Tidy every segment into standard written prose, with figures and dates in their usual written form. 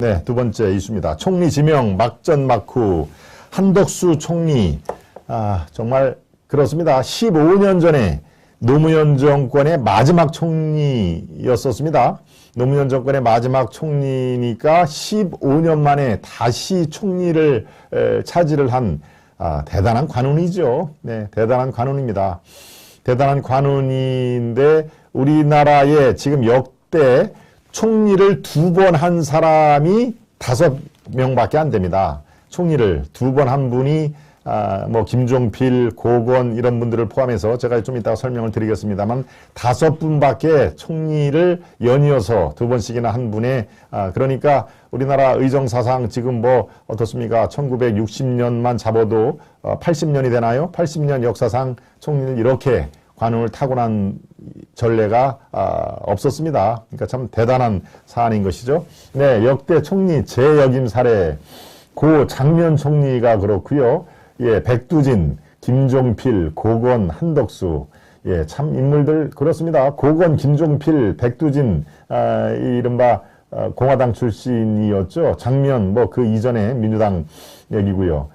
네, 두 번째 이슈입니다. 총리 지명 막전 막후 한덕수 총리 정말 그렇습니다. 15년 전에 노무현 정권의 마지막 총리였었습니다. 노무현 정권의 마지막 총리니까 15년 만에 다시 총리를 차지를 한 대단한 관운이죠. 네, 대단한 관운입니다. 대단한 관운인데 우리나라의 지금 역대 총리를 두 번 한 사람이 5명밖에 안 됩니다. 총리를 두 번 한 분이 뭐 김종필, 고건 이런 분들을 포함해서 제가 좀 이따가 설명을 드리겠습니다만 5분밖에 총리를 연이어서 두 번씩이나 한 분의 그러니까 우리나라 의정사상 지금 뭐 어떻습니까? 1960년만 잡아도 80년이 되나요? 80년 역사상 총리는 이렇게 관운을 타고난 전례가 없었습니다. 그러니까 참 대단한 사안인 것이죠. 네, 역대 총리 재역임 사례 고 장면 총리가 그렇고요. 예, 백두진, 김종필, 고건, 한덕수 예, 참 인물들 그렇습니다. 고건, 김종필, 백두진 이른바 공화당 출신이었죠. 장면 뭐 그 이전에 민주당 얘기고요.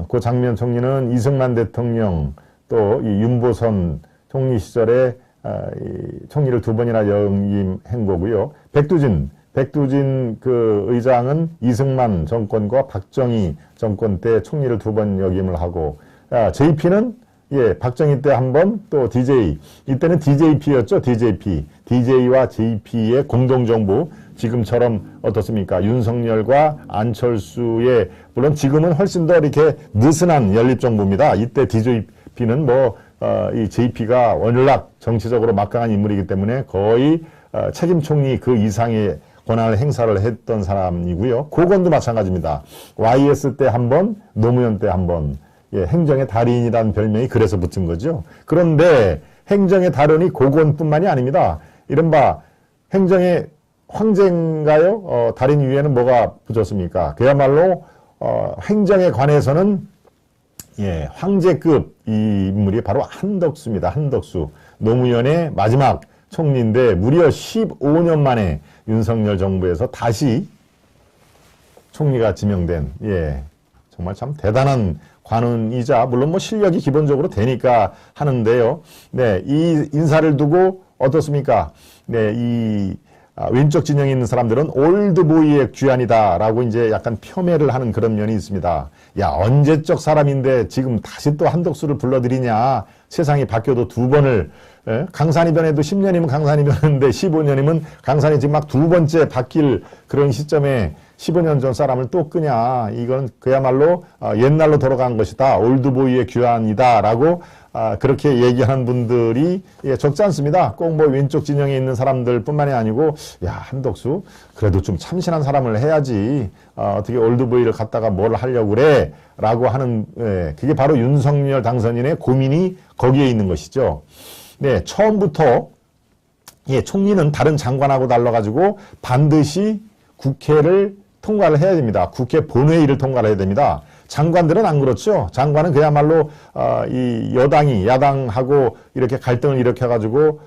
그 장면 총리는 이승만 대통령 또 이 윤보선 총리 시절에 총리를 두 번이나 역임한 거고요. 백두진 그 의장은 이승만 정권과 박정희 정권 때 총리를 두 번 역임을 하고 JP는 예, 박정희 때 한 번 또 DJ 이때는 DJP였죠. DJ와 JP의 공동정부 지금처럼 어떻습니까? 윤석열과 안철수의 물론 지금은 훨씬 더 이렇게 느슨한 연립정부입니다. 이때 DJP는 이 JP가 워낙 정치적으로 막강한 인물이기 때문에 거의 책임 총리 그 이상의 권한을 행사를 했던 사람이고요. 고건도 마찬가지입니다. YS 때 한 번, 노무현 때 한 번. 예, 행정의 달인이라는 별명이 그래서 붙은 거죠. 그런데 행정의 달인이 고건뿐만이 아닙니다. 이른바 행정의 황제인가요? 달인 위에는 뭐가 붙었습니까? 그야말로 행정에 관해서는 예, 황제급 이 인물이 바로 한덕수입니다. 한덕수. 노무현의 마지막 총리인데 무려 15년 만에 윤석열 정부에서 다시 총리가 지명된 예, 정말 참 대단한 관운이자 물론 뭐 실력이 기본적으로 되니까 하는데요. 네, 이 인사를 두고 어떻습니까? 네, 이 왼쪽 진영에 있는 사람들은 올드보이의 귀환이다라고 이제 약간 폄훼를 하는 그런 면이 있습니다. 야, 언제적 사람인데 지금 다시 또 한덕수를 불러들이냐. 세상이 바뀌어도 두 번을 강산이 변해도 10년이면 강산이 변했는데 15년이면 강산이 지금 막 두 번째 바뀔 그런 시점에 15년 전 사람을 또 끄냐. 이건 그야말로 옛날로 돌아간 것이다. 올드보이의 귀환이다라고 그렇게 얘기하는 분들이 예, 적지 않습니다. 꼭 뭐 왼쪽 진영에 있는 사람들 뿐만이 아니고 야, 한덕수 그래도 좀 참신한 사람을 해야지 어떻게 올드보이를 갖다가 뭘 하려고 그래 라고 하는 예, 그게 바로 윤석열 당선인의 고민이 거기에 있는 것이죠. 네, 처음부터 예, 총리는 다른 장관하고 달라가지고 반드시 국회를 통과를 해야 됩니다. 국회 본회의를 통과를 해야 됩니다. 장관들은 안 그렇죠. 장관은 그야말로 이 여당이 야당하고 이렇게 갈등을 일으켜가지고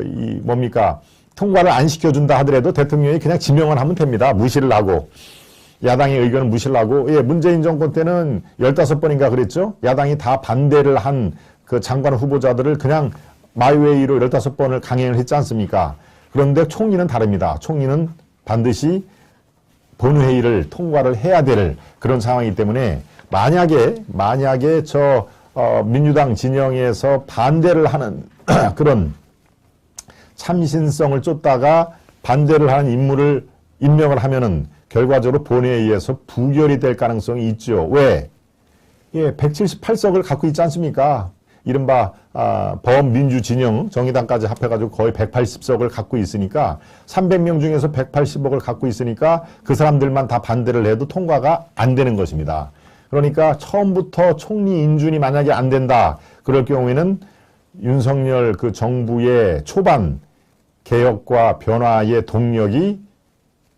이 뭡니까 통과를 안 시켜준다 하더라도 대통령이 그냥 지명을 하면 됩니다. 무시를 하고 야당의 의견을 무시를 하고 예, 문재인 정권 때는 15번인가 그랬죠. 야당이 다 반대를 한 그 장관 후보자들을 그냥 마이웨이로 15번을 강행을 했지 않습니까? 그런데 총리는 다릅니다. 총리는 반드시 본회의를 통과를 해야 될 그런 상황이기 때문에 만약에 저 민주당 진영에서 반대를 하는 그런 참신성을 쫓다가 반대를 하는 인물을 임명을 하면은 결과적으로 본회의에서 부결이 될 가능성이 있죠. 왜? 예, 178석을 갖고 있지 않습니까? 이른바 범민주진영 정의당까지 합해가지고 거의 180석을 갖고 있으니까 300명 중에서 180석을 갖고 있으니까 그 사람들만 다 반대를 해도 통과가 안 되는 것입니다. 그러니까 처음부터 총리 인준이 만약에 안 된다. 그럴 경우에는 윤석열 그 정부의 초반 개혁과 변화의 동력이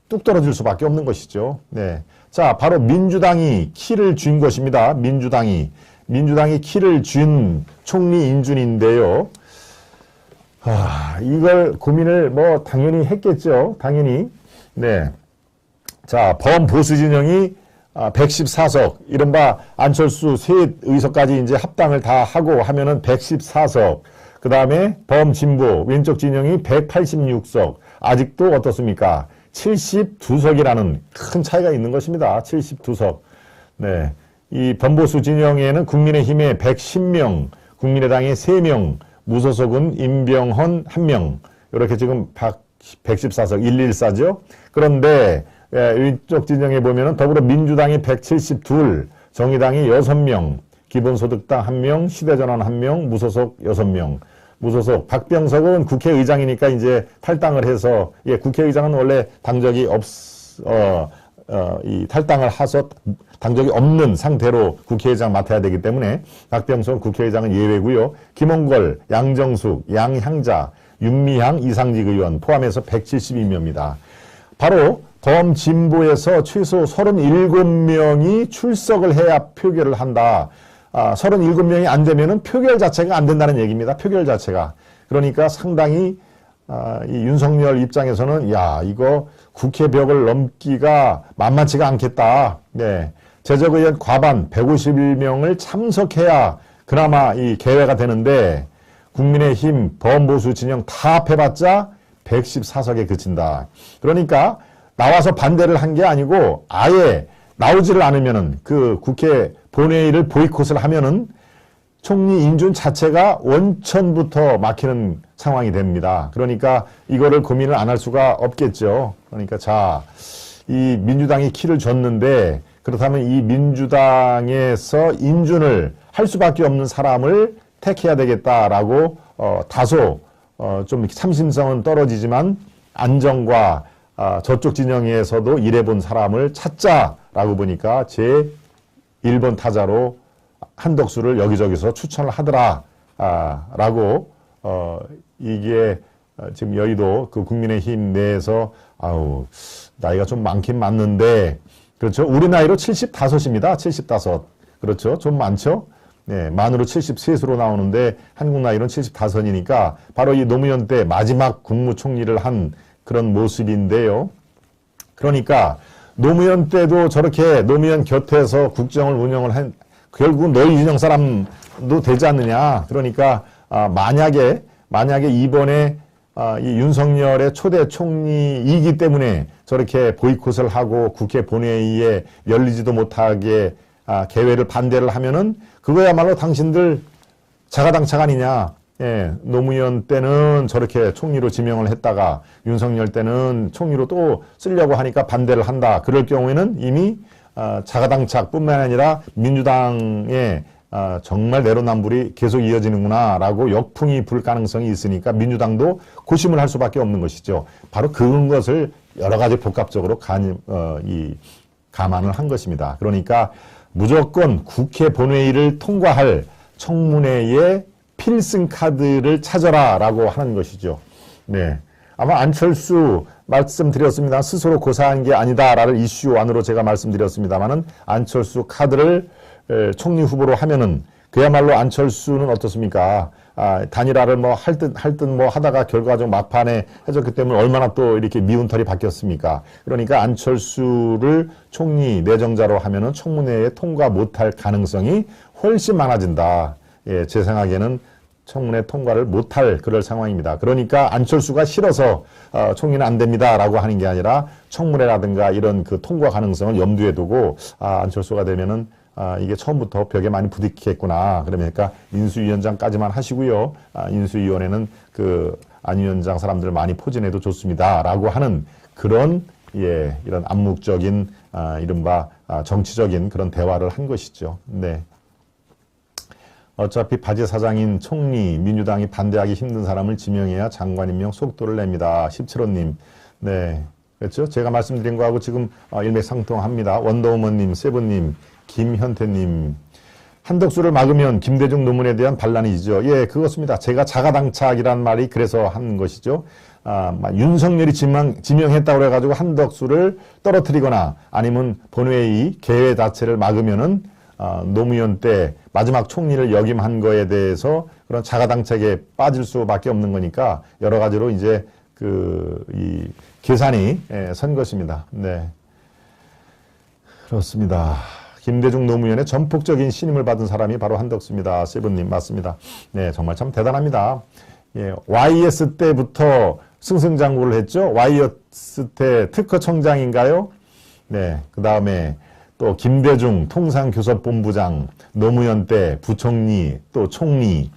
뚝 떨어질 수밖에 없는 것이죠. 네. 자, 바로 민주당이 키를 쥔 것입니다. 민주당이 키를 쥔 총리 인준인데요. 이걸 고민을 뭐 당연히 했겠죠. 당연히. 네. 자, 범보수 진영이 114석, 이른바 안철수 세 의석까지 이제 합당을 다 하고 하면은 114석. 그 다음에 범진보 왼쪽 진영이 186석. 아직도 어떻습니까? 72석이라는 큰 차이가 있는 것입니다. 72석. 네. 이 범보수 진영에는 국민의힘에 110명, 국민의당에 3명, 무소속은 임병헌 1명. 이렇게 지금 114석, 114죠. 그런데 이쪽 진영에 보면은 더불어민주당이 172, 정의당이 6명, 기본소득당 1명, 시대전환 1명, 무소속 6명. 무소속 박병석은 국회의장이니까 이제 탈당을 해서, 예, 국회의장은 원래 당적이 이 탈당을 해서 당적이 없는 상태로 국회의장 맡아야 되기 때문에 박병석 국회의장은 예외고요. 김홍걸, 양정숙, 양향자, 윤미향, 이상직 의원 포함해서 172명입니다. 바로 범진보에서 최소 37명이 출석을 해야 표결을 한다. 37명이 안 되면은 표결 자체가 안 된다는 얘기입니다. 표결 자체가. 그러니까 상당히 이 윤석열 입장에서는 야, 이거 국회 벽을 넘기가 만만치가 않겠다. 네. 제적의원 과반 151명을 참석해야 그나마 이 개회가 되는데 국민의힘 범보수 진영 다 합해봤자 114석에 그친다. 그러니까 나와서 반대를 한 게 아니고 아예 나오지를 않으면은 그 국회 본회의를 보이콧을 하면은 총리 인준 자체가 원천부터 막히는 상황이 됩니다. 그러니까 이거를 고민을 안 할 수가 없겠죠. 그러니까 자, 이 민주당이 키를 줬는데 그렇다면 이 민주당에서 인준을 할 수밖에 없는 사람을 택해야 되겠다라고 다소 좀 참신성은 떨어지지만 안정과 저쪽 진영에서도 일해본 사람을 찾자라고 보니까 제 1번 타자로 한덕수를 여기저기서 추천을 하더라 라고 이게 지금 여의도 그 국민의힘 내에서 아우 나이가 좀 많긴 많는데 그렇죠. 우리 나이로 75입니다. 75. 그렇죠. 좀 많죠. 네, 만으로 73수로 나오는데 한국 나이로는 75이니까 바로 이 노무현 때 마지막 국무총리를 한 그런 모습인데요. 그러니까 노무현 때도 저렇게 노무현 곁에서 국정을 운영을 한 결국은 너희 진영 사람도 되지 않느냐. 그러니까 만약에 이번에 이 윤석열의 초대 총리이기 때문에 저렇게 보이콧을 하고 국회 본회의에 열리지도 못하게 개회를 반대를 하면은 그거야말로 당신들 자가당착 아니냐. 예, 노무현 때는 저렇게 총리로 지명을 했다가 윤석열 때는 총리로 또 쓰려고 하니까 반대를 한다. 그럴 경우에는 이미 자가당착뿐만 아니라 민주당의 정말 내로남불이 계속 이어지는구나 라고 역풍이 불 가능성이 있으니까 민주당도 고심을 할 수밖에 없는 것이죠. 바로 그런 것을 여러 가지 복합적으로 감안을 한 것입니다. 그러니까 무조건 국회 본회의를 통과할 청문회의 필승 카드를 찾아라 라고 하는 것이죠. 네. 아마 안철수 말씀드렸습니다. 스스로 고사한 게 아니다라는 이슈 안으로 제가 말씀드렸습니다만은 안철수 카드를 총리 후보로 하면은 그야말로 안철수는 어떻습니까? 단일화를 뭐 할 듯 뭐 하다가 결과적으로 막판에 해줬기 때문에 얼마나 또 이렇게 미운 털이 바뀌었습니까? 그러니까 안철수를 총리 내정자로 하면은 청문회에 통과 못할 가능성이 훨씬 많아진다. 예, 제 생각에는 청문회 통과를 못할 그럴 상황입니다. 그러니까 안철수가 싫어서 총리는 안 됩니다라고 하는 게 아니라 청문회라든가 이런 그 통과 가능성을 염두에 두고 안철수가 되면은 이게 처음부터 벽에 많이 부딪히겠구나. 그러니까 인수위원장까지만 하시고요. 인수위원회는 그 안 위원장 사람들 많이 포진해도 좋습니다라고 하는 그런 예, 이런 암묵적인 이른바 정치적인 그런 대화를 한 것이죠. 네. 어차피 바지 사장인 총리, 민주당이 반대하기 힘든 사람을 지명해야 장관 임명 속도를 냅니다. 17호님. 네. 그렇죠? 제가 말씀드린 거하고 지금 일맥상통합니다. 원더우먼님, 세븐님, 김현태님. 한덕수를 막으면 김대중 노무현에 대한 반란이죠. 예, 그렇습니다. 제가 자가당착이란 말이 그래서 한 것이죠. 윤석열이 지명했다고 해가지고 한덕수를 떨어뜨리거나 아니면 본회의 개회 자체를 막으면은 노무현 때 마지막 총리를 역임한 거에 대해서 그런 자가당착에 빠질 수밖에 없는 거니까 여러 가지로 이제 이 계산이 선 것입니다. 네. 그렇습니다. 김대중 노무현의 전폭적인 신임을 받은 사람이 바로 한덕수입니다. 세븐님 맞습니다. 네, 정말 참 대단합니다. 예, YS 때부터 승승장구를 했죠. YS 때 특허청장인가요? 네, 그 다음에 또 김대중 통상교섭본부장, 노무현 때 부총리, 또 총리,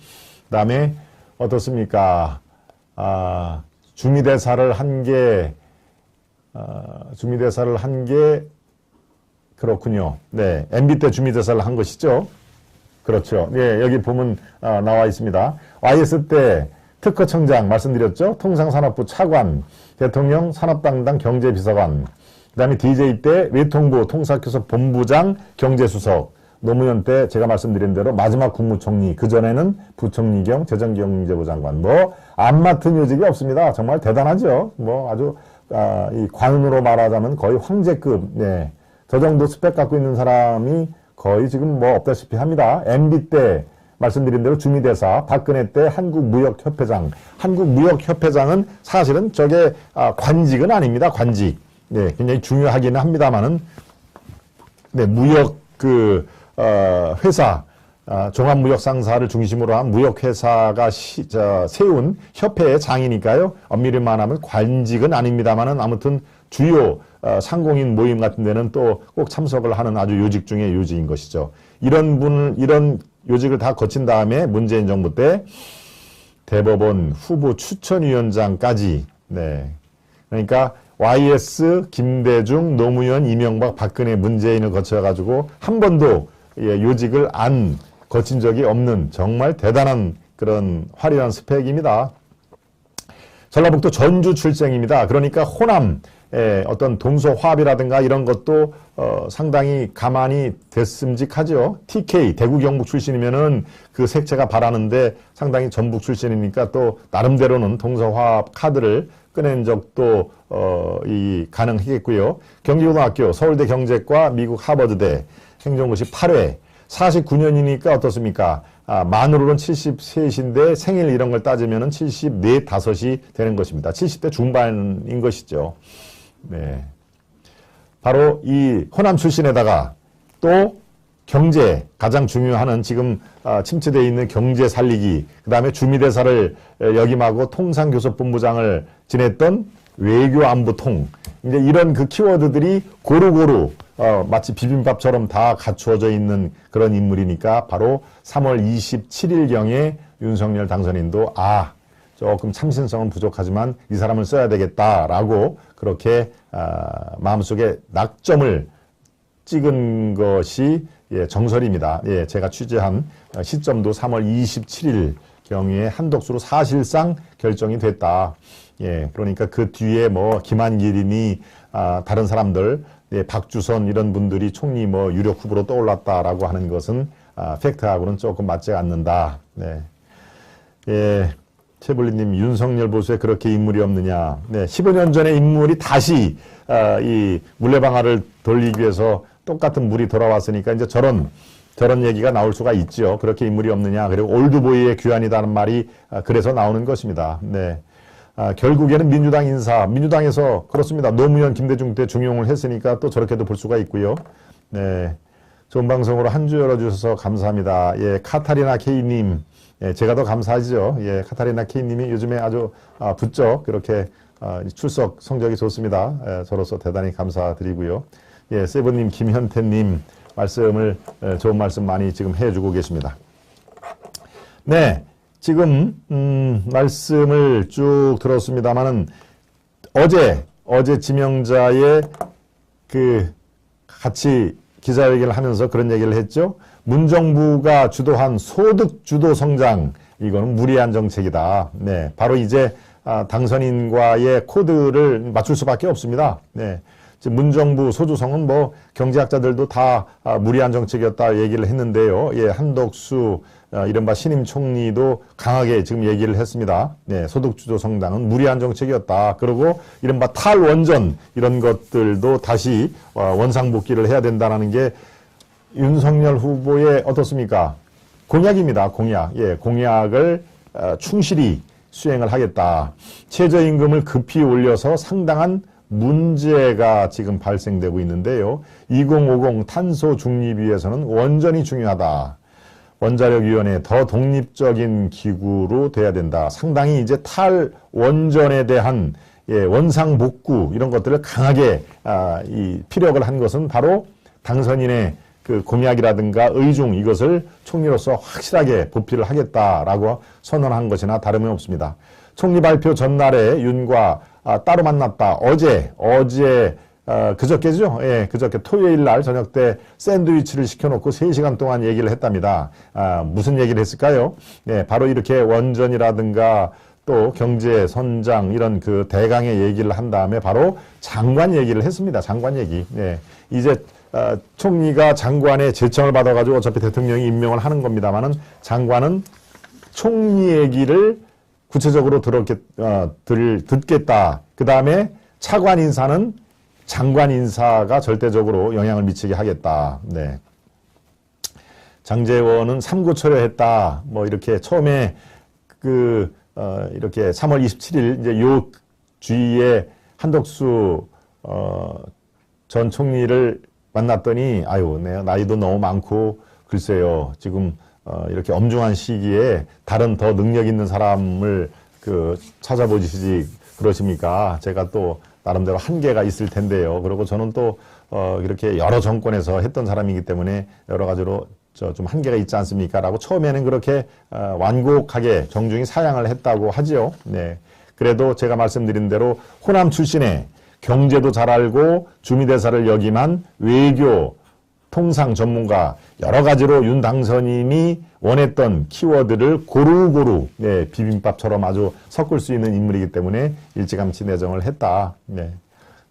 그 다음에 어떻습니까? 주미대사를 한 게, 그렇군요. 네, MB 때 주미대사를 한 것이죠. 그렇죠. 예, 여기 보면 나와 있습니다. YS 때 특허청장 말씀드렸죠. 통상산업부 차관, 대통령 산업당당 경제비서관, 그 다음에 DJ 때 외통부 통상교섭본부장 경제수석, 노무현 때 제가 말씀드린 대로 마지막 국무총리, 그전에는 부총리 겸 재정경제부 장관, 뭐 안 맡은 요직이 없습니다. 정말 대단하죠. 뭐 아주 이 관운으로 말하자면 거의 황제급, 네. 저 정도 스펙 갖고 있는 사람이 거의 지금 뭐 없다시피 합니다. MB 때 말씀드린 대로 주미대사, 박근혜 때 한국무역협회장. 한국무역협회장은 사실은 저게 관직은 아닙니다. 관직. 네, 굉장히 중요하기는 합니다만은, 네, 무역 회사, 종합무역상사를 중심으로 한 무역회사가 세운 협회의 장이니까요. 엄밀히 말하면 관직은 아닙니다만은 아무튼 주요 상공인 모임 같은 데는 또 꼭 참석을 하는 아주 요직 중에 요직인 것이죠. 이런 요직을 다 거친 다음에 문재인 정부 때 대법원 후보 추천위원장까지, 네. 그러니까 YS, 김대중, 노무현, 이명박, 박근혜, 문재인을 거쳐가지고 한 번도 요직을 안 거친 적이 없는 정말 대단한 그런 화려한 스펙입니다. 전라북도 전주 출생입니다. 그러니까 호남, 어떤 동서화합이라든가 이런 것도 상당히 가만히 됐음직하죠. TK, 대구 경북 출신이면은 그 색채가 바라는데 상당히 전북 출신이니까 또 나름대로는 동서화합 카드를 꺼낸 적도 가능하겠고요. 경기고등학교, 서울대 경제과, 미국 하버드대, 행정고시 8회, 49년이니까 어떻습니까? 만으로는 73인데 생일 이런 걸 따지면은 74, 5이 되는 것입니다. 70대 중반인 것이죠. 네. 바로 이 호남 출신에다가 또 경제, 가장 중요한 지금 침체되어 있는 경제 살리기, 그 다음에 주미대사를 역임하고 통상교섭본부장을 지냈던 외교안보통, 이제 이런 그 키워드들이 고루고루 마치 비빔밥처럼 다 갖추어져 있는 그런 인물이니까 바로 3월 27일경에 윤석열 당선인도 조금 참신성은 부족하지만 이 사람을 써야 되겠다라고 그렇게 마음속에 낙점을 찍은 것이 정설입니다. 제가 취재한 시점도 3월 27일 경위에 한덕수로 사실상 결정이 됐다. 그러니까 그 뒤에 뭐 김한길이니 다른 사람들, 박주선 이런 분들이 총리 뭐 유력 후보로 떠올랐다라고 하는 것은 팩트하고는 조금 맞지 않는다. 최블리님, 윤석열 보수에 그렇게 인물이 없느냐. 15년 전의 인물이 다시 이 물레방아를 돌리기 위해서 똑같은 물이 돌아왔으니까 이제 저런 얘기가 나올 수가 있죠. 그렇게 인물이 없느냐. 그리고 올드보이의 귀환이라는 말이 그래서 나오는 것입니다. 결국에는 민주당 인사, 민주당에서 그렇습니다. 노무현, 김대중 때 중용을 했으니까 또 저렇게도 볼 수가 있고요. 좋은 방송으로 한 주 열어주셔서 감사합니다. 카타리나 K님, 제가 더 감사하죠. 카타리나 K님이 요즘에 아주 부쩍 그렇게 출석 성적이 좋습니다. 저로서 대단히 감사드리고요. 세븐님, 김현태님 좋은 말씀 많이 지금 해주고 계십니다. 지금 말씀을 쭉 들었습니다만은 어제 지명자의 같이 기자회견을 하면서 그런 얘기를 했죠. 문정부가 주도한 소득 주도 성장, 이거는 무리한 정책이다. 바로 이제 당선인과의 코드를 맞출 수밖에 없습니다. 문정부 소주성은 뭐 경제학자들도 다 무리한 정책이었다 얘기를 했는데요. 한덕수 이른바 신임 총리도 강하게 지금 얘기를 했습니다. 소득주도 성장은 무리한 정책이었다. 그리고 이른바 탈원전 이런 것들도 다시 원상복귀를 해야 된다는 게 윤석열 후보의 어떻습니까? 공약입니다. 공약. 공약을 충실히 수행을 하겠다. 최저임금을 급히 올려서 상당한 문제가 지금 발생되고 있는데요. 2050 탄소 중립위에서는 원전이 중요하다. 원자력위원회 더 독립적인 기구로 돼야 된다. 상당히 이제 탈원전에 대한 원상복구 이런 것들을 강하게 이 피력을 한 것은 바로 당선인의 그 공약이라든가 의중 이것을 총리로서 확실하게 보필을 하겠다라고 선언한 것이나 다름이 없습니다. 총리 발표 전날에 윤과 따로 만났다. 어제 그저께죠? 예, 그저께 토요일 날 저녁 때 샌드위치를 시켜놓고 3시간 동안 얘기를 했답니다. 무슨 얘기를 했을까요? 예, 바로 이렇게 원전이라든가 또 경제 선장 이런 그 대강의 얘기를 한 다음에 바로 장관 얘기를 했습니다. 장관 얘기. 예, 이제 총리가 장관의 제청을 받아가지고 어차피 대통령이 임명을 하는 겁니다만은 장관은 총리 얘기를 구체적으로 듣겠다. 그 다음에 차관 인사는 장관 인사가 절대적으로 영향을 미치게 하겠다. 네. 장제원은 삼고초려했다. 뭐 이렇게 처음에 이렇게 3월 27일 이제 요 주위에 한덕수 전 총리를 만났더니 아유, 네, 나이도 너무 많고 글쎄요. 지금 이렇게 엄중한 시기에 다른 더 능력 있는 사람을 찾아보시지 그러십니까? 제가 또 나름대로 한계가 있을 텐데요. 그리고 저는 또 이렇게 여러 정권에서 했던 사람이기 때문에 여러 가지로 좀 한계가 있지 않습니까? 라고 처음에는 그렇게 완곡하게 정중히 사양을 했다고 하지요. 네. 그래도 제가 말씀드린 대로 호남 출신의 경제도 잘 알고 주미대사를 역임한 외교 통상 전문가 여러 가지로 윤 당선인이 원했던 키워드를 고루고루 비빔밥처럼 아주 섞을 수 있는 인물이기 때문에 일찌감치 내정을 했다. 네.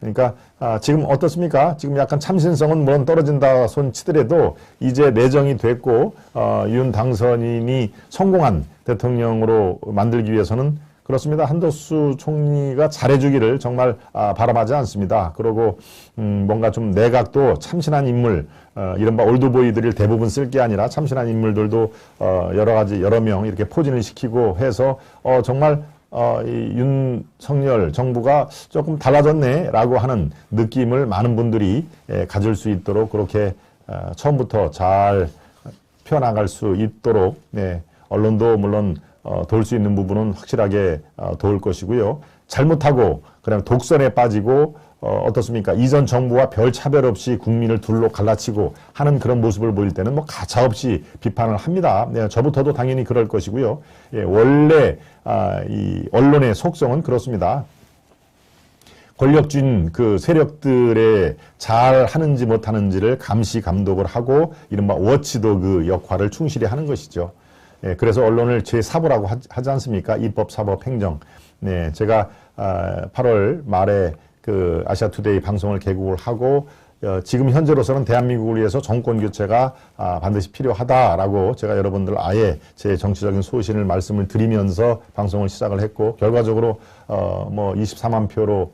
그러니까 지금 어떻습니까? 지금 약간 참신성은 물론 떨어진다 손 치더라도 이제 내정이 됐고 윤 당선인이 성공한 대통령으로 만들기 위해서는 그렇습니다. 한덕수 총리가 잘해주기를 정말 바람하지 않습니다. 그리고 뭔가 좀 내각도 참신한 인물, 이른바 올드보이들을 대부분 쓸 게 아니라 참신한 인물들도 여러 명 이렇게 포진을 시키고 해서 정말 이 윤석열 정부가 조금 달라졌네라고 하는 느낌을 많은 분들이 가질 수 있도록 그렇게 처음부터 잘 펴나갈 수 있도록 언론도 물론 도울 수 있는 부분은 확실하게 도울 것이고요. 잘못하고 그냥 독선에 빠지고 어떻습니까? 이전 정부와 별 차별 없이 국민을 둘로 갈라치고 하는 그런 모습을 보일 때는 뭐 가차없이 비판을 합니다. 네, 저부터도 당연히 그럴 것이고요. 예, 원래 이 언론의 속성은 그렇습니다. 권력진 그 세력들의 잘 하는지 못하는지를 감시 감독을 하고 이른바 워치도그 역할을 충실히 하는 것이죠. 예, 그래서 언론을 제4부라고 하지 않습니까? 입법, 사법, 행정. 네, 제가 8월 말에 그 아시아투데이 방송을 개국을 하고 지금 현재로서는 대한민국을 위해서 정권 교체가 반드시 필요하다라고 제가 여러분들 아예 제 정치적인 소신을 말씀을 드리면서 방송을 시작을 했고 결과적으로 뭐 24만 표로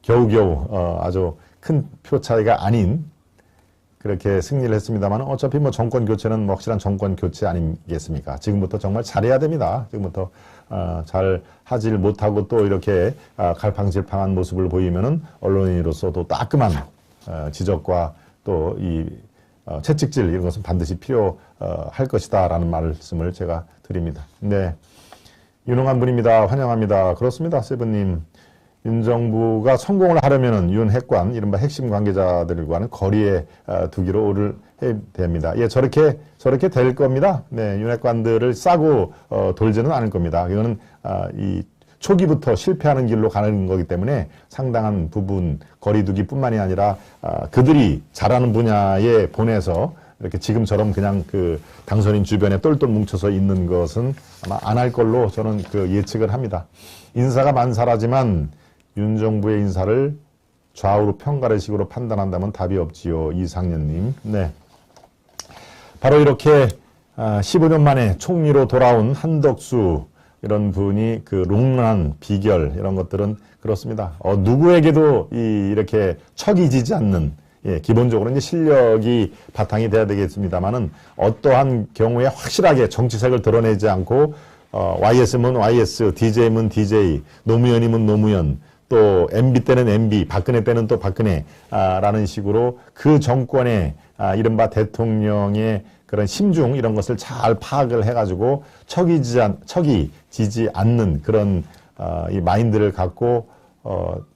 겨우겨우 아주 큰 표 차이가 아닌 그렇게 승리를 했습니다만 어차피 뭐 정권 교체는 뭐 확실한 정권 교체 아니겠습니까? 지금부터 정말 잘해야 됩니다. 지금부터 잘 하질 못하고 또 이렇게 갈팡질팡한 모습을 보이면은 언론인으로서도 따끔한 지적과 또 이 채찍질 이런 것은 반드시 필요할 것이다라는 말씀을 제가 드립니다. 네, 유능한 분입니다. 환영합니다. 그렇습니다, 세븐님. 윤 정부가 성공을 하려면은 윤 핵관, 이른바 핵심 관계자들과는 거리에 두기로 해야 됩니다. 예, 저렇게 될 겁니다. 네, 윤 핵관들을 싸고 돌지는 않을 겁니다. 이거는 이 초기부터 실패하는 길로 가는 거기 때문에 상당한 부분 거리두기뿐만이 아니라 그들이 잘하는 분야에 보내서 이렇게 지금처럼 그냥 그 당선인 주변에 똘똘 뭉쳐서 있는 것은 아마 안 할 걸로 저는 그 예측을 합니다. 인사가 만사라지만 윤 정부의 인사를 좌우로 편가르식으로 판단한다면 답이 없지요. 이상년님. 네. 바로 이렇게 15년 만에 총리로 돌아온 한덕수 이런 분이 그 롱런 비결 이런 것들은 그렇습니다. 누구에게도 이렇게 척이 지지 않는 기본적으로 이제 실력이 바탕이 돼야 되겠습니다만은 어떠한 경우에 확실하게 정치색을 드러내지 않고 YS면 YS, DJ면 DJ, 노무현이면 노무현 또 MB 때는 MB, 박근혜 때는 또 박근혜라는 식으로 그 정권의 이른바 대통령의 그런 심중 이런 것을 잘 파악을 해가지고 척이지지 않는 그런 이 마인드를 갖고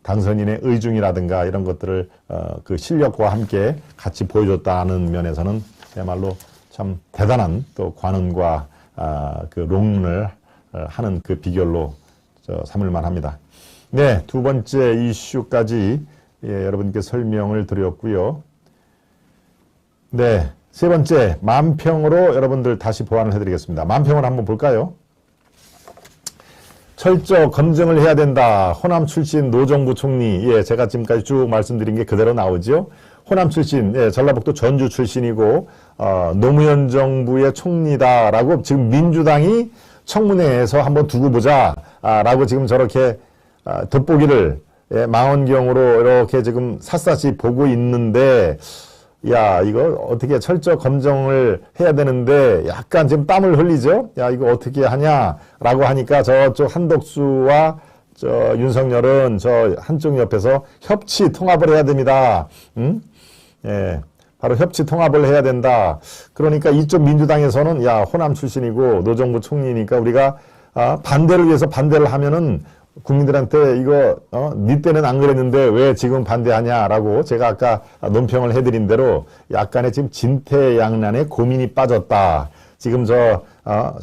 당선인의 의중이라든가 이런 것들을 그 실력과 함께 같이 보여줬다는 면에서는 그야말로 참 대단한 또 관원과 그 롱런을 하는 그 비결로 삼을만 합니다. 네, 두 번째 이슈까지 여러분께 설명을 드렸고요. 네, 세 번째 만평으로 여러분들 다시 보완을 해드리겠습니다. 만평을 한번 볼까요? 철저 검증을 해야 된다. 호남 출신 노정부 총리. 예, 제가 지금까지 쭉 말씀드린 게 그대로 나오죠. 호남 출신, 예, 전라북도 전주 출신이고 노무현 정부의 총리다라고 지금 민주당이 청문회에서 한번 두고 보자 라고 지금 저렇게 돋보기를 망원경으로 이렇게 지금 샅샅이 보고 있는데, 야, 이거 어떻게 철저 검증을 해야 되는데 약간 지금 땀을 흘리죠? 야, 이거 어떻게 하냐라고 하니까 저쪽 한덕수와 저 윤석열은 저 한쪽 옆에서 협치 통합을 해야 됩니다. 예, 바로 협치 통합을 해야 된다. 그러니까 이쪽 민주당에서는 야, 호남 출신이고 노정부 총리니까 우리가 반대를 위해서 반대를 하면은 국민들한테 이거 니 때는 안 그랬는데 왜 지금 반대하냐라고 제가 아까 논평을 해드린 대로 약간의 지금 진퇴양난에 고민이 빠졌다. 지금 저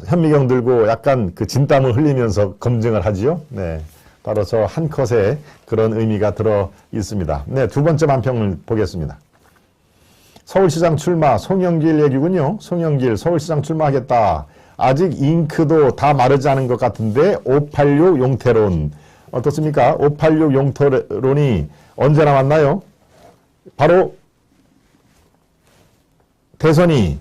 현미경 들고 약간 그 진땀을 흘리면서 검증을 하지요. 네, 바로 저 한 컷에 그런 의미가 들어 있습니다. 네, 두 번째 만평을 보겠습니다. 서울시장 출마 송영길 얘기군요. 송영길 서울시장 출마하겠다. 아직 잉크도 다 마르지 않은 것 같은데 586 용태론 어떻습니까? 586 용태론이 언제 나왔나요? 바로 대선을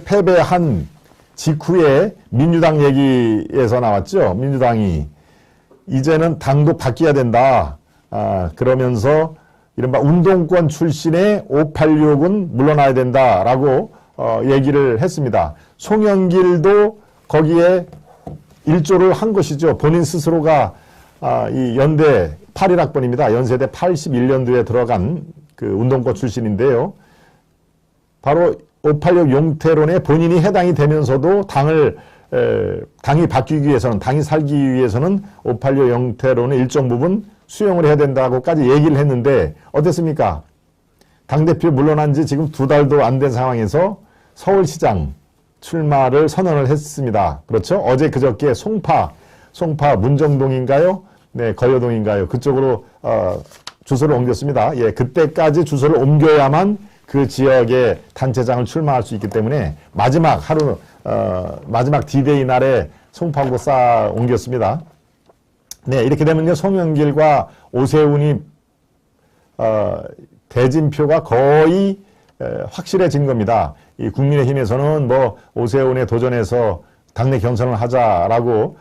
패배한 직후에 민주당 얘기에서 나왔죠. 민주당이 이제는 당도 바뀌어야 된다. 그러면서 이른바 운동권 출신의 586은 물러나야 된다라고 얘기를 했습니다. 송영길도 거기에 일조를 한 것이죠. 본인 스스로가 이 연대 81학번입니다. 연세대 81년도에 들어간 그 운동권 출신인데요. 바로 586 용태론에 본인이 해당이 되면서도 당이 바뀌기 위해서는, 당이 살기 위해서는 586 용태론의 일정 부분 수용을 해야 된다고까지 얘기를 했는데 어땠습니까? 당대표 물러난 지 지금 2달도 안 된 상황에서 서울시장 출마를 선언을 했습니다. 그렇죠? 어제 그저께 송파 문정동인가요? 네, 거여동인가요? 그쪽으로 주소를 옮겼습니다. 예, 그때까지 주소를 옮겨야만 그 지역의 단체장을 출마할 수 있기 때문에 마지막 D-Day 날에 송파구로 싹 옮겼습니다. 네, 이렇게 되면요, 송영길과 오세훈이 대진표가 거의 확실해진 겁니다. 이 국민의힘에서는 뭐 오세훈에 도전해서 당내 경선을 하자라고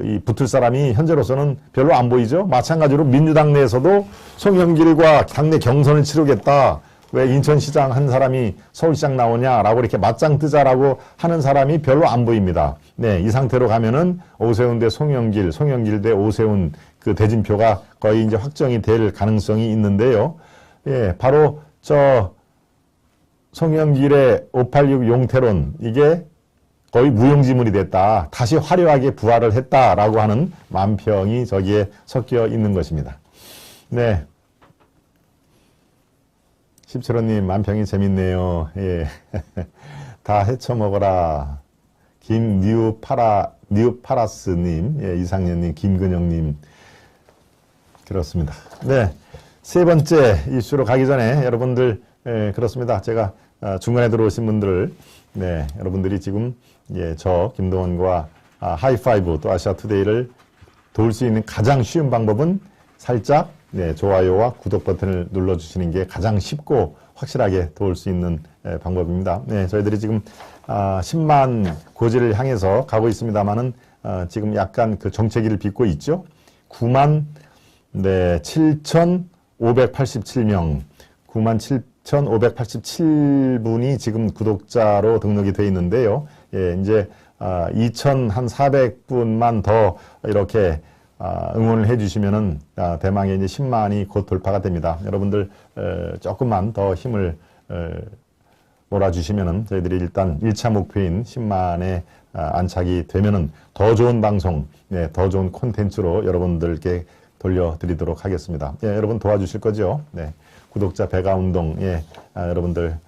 이 붙을 사람이 현재로서는 별로 안 보이죠. 마찬가지로 민주당 내에서도 송영길과 당내 경선을 치르겠다. 왜 인천시장 한 사람이 서울시장 나오냐라고 이렇게 맞짱 뜨자라고 하는 사람이 별로 안 보입니다. 네, 이 상태로 가면은 오세훈 대 송영길, 송영길 대 오세훈 그 대진표가 거의 이제 확정이 될 가능성이 있는데요. 예, 바로 저 송영길의 586 용태론, 이게 거의 무용지물이 됐다. 다시 화려하게 부활을 했다라고 하는 만평이 저기에 섞여 있는 것입니다. 네. 17호님, 만평이 재밌네요. 예. 다 헤쳐먹어라. 뉴파라스님, 예, 이상현님, 김근영님. 그렇습니다. 네. 세 번째 이슈로 가기 전에 여러분들, 예, 그렇습니다. 제가 중간에 들어오신 분들, 네, 여러분들이 지금, 예, 저 김동원과 하이파이브 또 아시아투데이를 도울 수 있는 가장 쉬운 방법은 살짝, 네, 좋아요와 구독 버튼을 눌러주시는 게 가장 쉽고 확실하게 도울 수 있는 방법입니다. 네, 저희들이 지금 10만 고지를 향해서 가고 있습니다만은 지금 약간 그 정체기를 빚고 있죠. 9만 네, 7,587명, 97,587분이 지금 구독자로 등록이 되어 있는데요. 예, 이제 2,400분만 더 이렇게 응원을 해주시면은 대망의 이제 10만이 곧 돌파가 됩니다. 여러분들 조금만 더 힘을 몰아주시면은 저희들이 일단 1차 목표인 10만에 안착이 되면은 더 좋은 방송, 네, 더 좋은 콘텐츠로 여러분들께 돌려드리도록 하겠습니다. 예, 여러분 도와주실 거죠? 네, 구독자 배가 운동, 예, 여러분들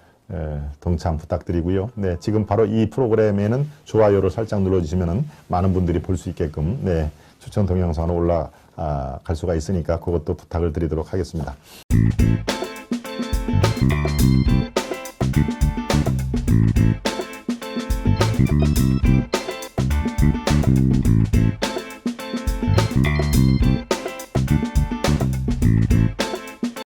동참 부탁드리고요. 네, 지금 바로 이 프로그램에는 좋아요를 살짝 눌러주시면은 많은 분들이 볼 수 있게끔 네, 추천 동영상으로 올라갈 수가 있으니까 그것도 부탁을 드리도록 하겠습니다.